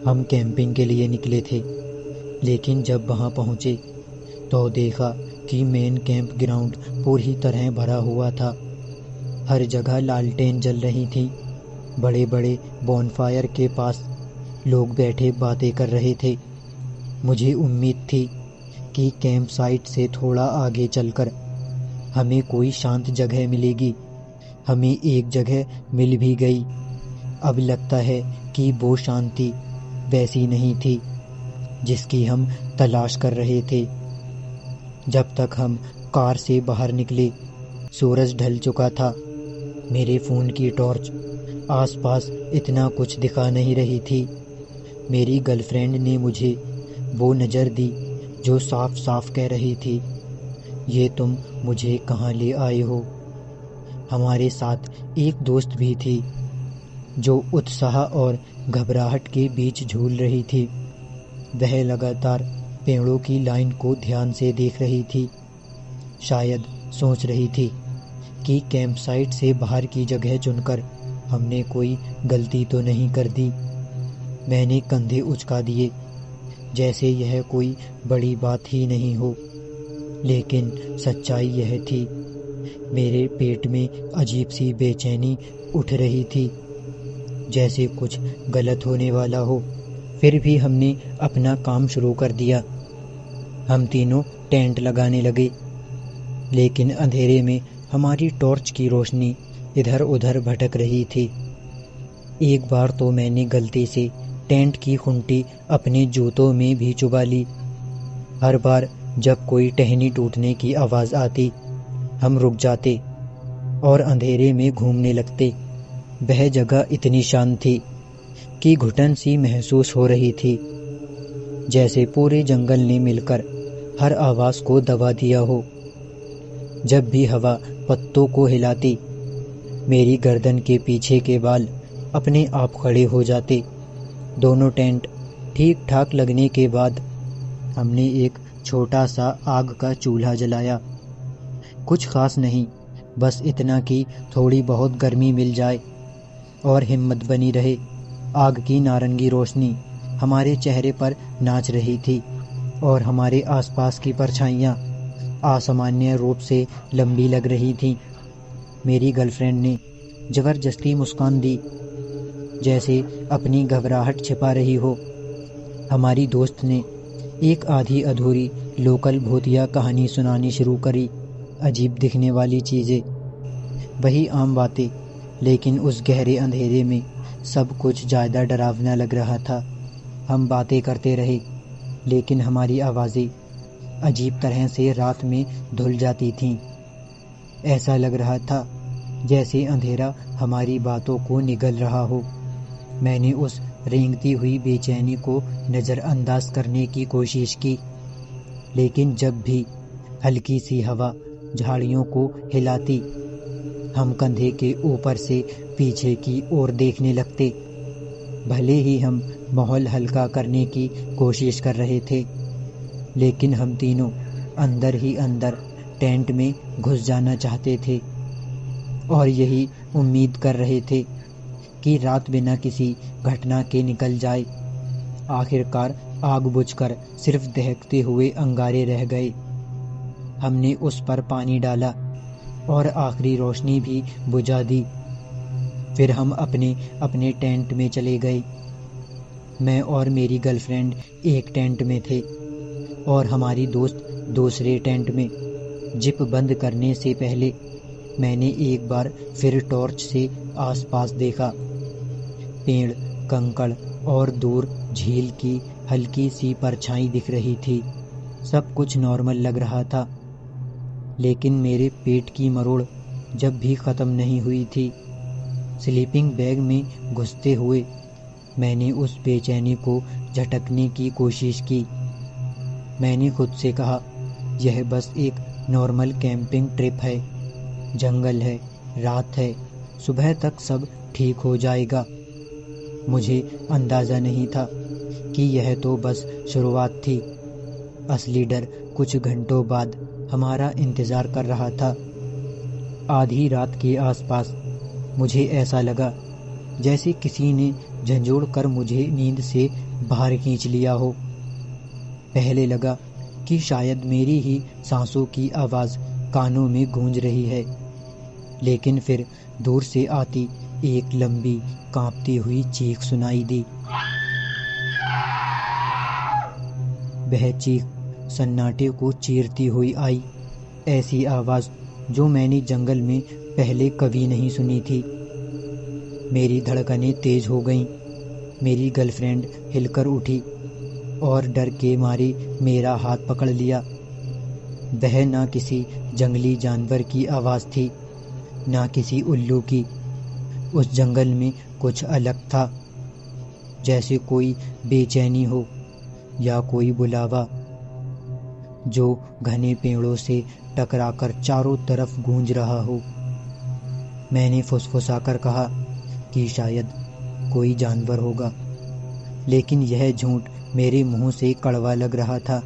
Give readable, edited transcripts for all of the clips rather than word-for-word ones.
हम कैंपिंग के लिए निकले थे, लेकिन जब वहां पहुंचे तो देखा कि मेन कैंप ग्राउंड पूरी तरह भरा हुआ था। हर जगह लालटेन जल रही थी। बड़े बड़े बॉनफायर के पास लोग बैठे बातें कर रहे थे। मुझे उम्मीद थी कि कैंप साइट से थोड़ा आगे चलकर हमें कोई शांत जगह मिलेगी। हमें एक जगह मिल भी गई। अब लगता है कि वो शांति वैसी नहीं थी जिसकी हम तलाश कर रहे थे। जब तक हम कार से बाहर निकले, सूरज ढल चुका था। मेरे फ़ोन की टॉर्च आसपास इतना कुछ दिखा नहीं रही थी। मेरी गर्लफ्रेंड ने मुझे वो नज़र दी जो साफ साफ कह रही थी, ये तुम मुझे कहाँ ले आए हो। हमारे साथ एक दोस्त भी थी जो उत्साह और घबराहट के बीच झूल रही थी। वह लगातार पेड़ों की लाइन को ध्यान से देख रही थी। शायद सोच रही थी कि कैंप साइट से बाहर की जगह चुनकर हमने कोई गलती तो नहीं कर दी। मैंने कंधे उचका दिए जैसे यह कोई बड़ी बात ही नहीं हो, लेकिन सच्चाई यह थी, मेरे पेट में अजीब सी बेचैनी उठ रही थी, जैसे कुछ गलत होने वाला हो। फिर भी हमने अपना काम शुरू कर दिया। हम तीनों टेंट लगाने लगे, लेकिन अंधेरे में हमारी टॉर्च की रोशनी इधर उधर भटक रही थी। एक बार तो मैंने गलती से टेंट की खूंटी अपने जूतों में भी चुभा ली। हर बार जब कोई टहनी टूटने की आवाज़ आती, हम रुक जाते और अंधेरे में घूमने लगते। वह जगह इतनी शांत थी कि घुटन सी महसूस हो रही थी, जैसे पूरे जंगल ने मिलकर हर आवाज़ को दबा दिया हो। जब भी हवा पत्तों को हिलाती, मेरी गर्दन के पीछे के बाल अपने आप खड़े हो जाते। दोनों टेंट ठीक ठाक लगने के बाद हमने एक छोटा सा आग का चूल्हा जलाया। कुछ खास नहीं, बस इतना कि थोड़ी बहुत गर्मी मिल जाए और हिम्मत बनी रहे। आग की नारंगी रोशनी हमारे चेहरे पर नाच रही थी और हमारे आसपास की परछाइयाँ असामान्य रूप से लंबी लग रही थीं। मेरी गर्लफ्रेंड ने ज़बरदस्ती मुस्कान दी, जैसे अपनी घबराहट छिपा रही हो। हमारी दोस्त ने एक आधी अधूरी लोकल भूतिया कहानी सुनानी शुरू करी। अजीब दिखने वाली चीज़ें, वही आम बातें, लेकिन उस गहरे अंधेरे में सब कुछ ज़्यादा डरावना लग रहा था। हम बातें करते रहे, लेकिन हमारी आवाज़ें अजीब तरह से रात में धुल जाती थीं। ऐसा लग रहा था जैसे अंधेरा हमारी बातों को निगल रहा हो। मैंने उस रेंगती हुई बेचैनी को नज़रअंदाज करने की कोशिश की, लेकिन जब भी हल्की सी हवा झाड़ियों को हिलाती, हम कंधे के ऊपर से पीछे की ओर देखने लगते। भले ही हम माहौल हल्का करने की कोशिश कर रहे थे, लेकिन हम तीनों अंदर ही अंदर टेंट में घुस जाना चाहते थे और यही उम्मीद कर रहे थे कि रात बिना किसी घटना के निकल जाए। आखिरकार आग बुझकर सिर्फ दहकते हुए अंगारे रह गए। हमने उस पर पानी डाला और आखिरी रोशनी भी बुझा दी। फिर हम अपने अपने टेंट में चले गए। मैं और मेरी गर्लफ्रेंड एक टेंट में थे और हमारी दोस्त दूसरे टेंट में। जिप बंद करने से पहले मैंने एक बार फिर टॉर्च से आसपास देखा। पेड़, कंकड़ और दूर झील की हल्की सी परछाई दिख रही थी। सब कुछ नॉर्मल लग रहा था, लेकिन मेरे पेट की मरोड़ जब भी ख़त्म नहीं हुई थी। स्लीपिंग बैग में घुसते हुए मैंने उस बेचैनी को झटकने की कोशिश की। मैंने खुद से कहा, यह बस एक नॉर्मल कैंपिंग ट्रिप है। जंगल है, रात है, सुबह तक सब ठीक हो जाएगा। मुझे अंदाज़ा नहीं था कि यह तो बस शुरुआत थी। असली डर कुछ घंटों बाद हमारा इंतज़ार कर रहा था। आधी रात के आसपास मुझे ऐसा लगा जैसे किसी ने झंझोड़ कर मुझे नींद से बाहर खींच लिया हो। पहले लगा कि शायद मेरी ही सांसों की आवाज़ कानों में गूंज रही है, लेकिन फिर दूर से आती एक लंबी कांपती हुई चीख सुनाई दी। वह चीख सन्नाटे को चीरती हुई आई, ऐसी आवाज़ जो मैंने जंगल में पहले कभी नहीं सुनी थी। मेरी धड़कनें तेज हो गईं। मेरी गर्लफ्रेंड हिलकर उठी और डर के मारे मेरा हाथ पकड़ लिया। वह ना किसी जंगली जानवर की आवाज़ थी, ना किसी उल्लू की। उस जंगल में कुछ अलग था, जैसे कोई बेचैनी हो या कोई बुलावा जो घने पेड़ों से टकराकर चारों तरफ गूंज रहा हो। मैंने फुसफुसाकर कहा कि शायद कोई जानवर होगा, लेकिन यह झूठ मेरे मुंह से कड़वा लग रहा था।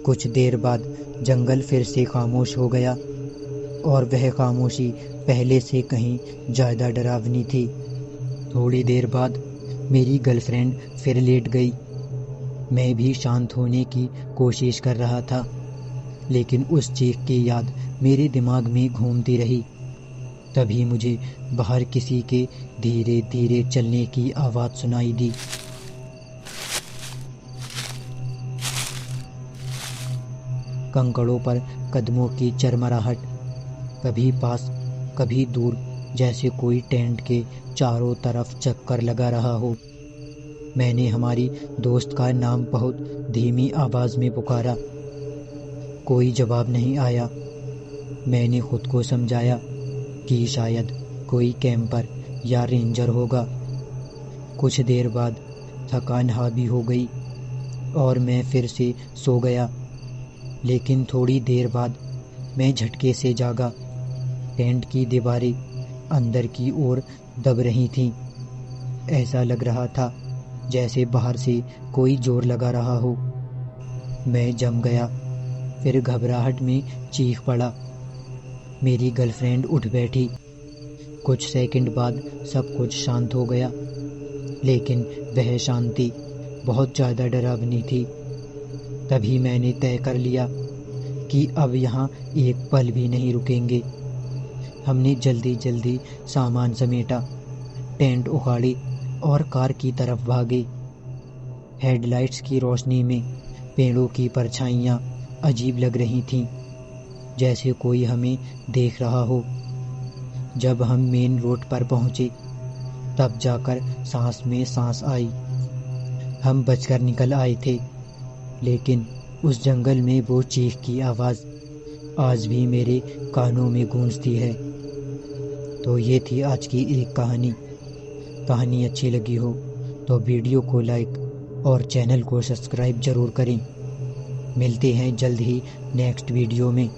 कुछ देर बाद जंगल फिर से खामोश हो गया, और वह खामोशी पहले से कहीं ज़्यादा डरावनी थी। थोड़ी देर बाद मेरी गर्लफ्रेंड फिर लेट गई। मैं भी शांत होने की कोशिश कर रहा था, लेकिन उस चीख की याद मेरे दिमाग में घूमती रही। तभी मुझे बाहर किसी के धीरे धीरे चलने की आवाज़ सुनाई दी। कंकड़ों पर कदमों की चरमराहट, कभी पास कभी दूर, जैसे कोई टेंट के चारों तरफ चक्कर लगा रहा हो। मैंने हमारी दोस्त का नाम बहुत धीमी आवाज़ में पुकारा। कोई जवाब नहीं आया। मैंने खुद को समझाया कि शायद कोई कैंपर या रेंजर होगा। कुछ देर बाद थकान हावी हो गई और मैं फिर से सो गया, लेकिन थोड़ी देर बाद मैं झटके से जागा। टेंट की दीवारें अंदर की ओर दब रही थीं। ऐसा लग रहा था जैसे बाहर से कोई जोर लगा रहा हो। मैं जम गया, फिर घबराहट में चीख पड़ा। मेरी गर्लफ्रेंड उठ बैठी। कुछ सेकंड बाद सब कुछ शांत हो गया, लेकिन वह शांति बहुत ज़्यादा डरावनी थी। तभी मैंने तय कर लिया कि अब यहाँ एक पल भी नहीं रुकेंगे। हमने जल्दी जल्दी सामान समेटा, टेंट उखाड़ी और कार की तरफ भागे। हेडलाइट्स की रोशनी में पेड़ों की परछाइयाँ अजीब लग रही थीं, जैसे कोई हमें देख रहा हो। जब हम मेन रोड पर पहुँचे, तब जाकर सांस में सांस आई। हम बचकर निकल आए थे, लेकिन उस जंगल में वो चीख की आवाज़ आज भी मेरे कानों में गूंजती है। तो ये थी आज की एक कहानी। कहानी अच्छी लगी हो तो वीडियो को लाइक और चैनल को सब्सक्राइब ज़रूर करें। मिलते हैं जल्द ही नेक्स्ट वीडियो में।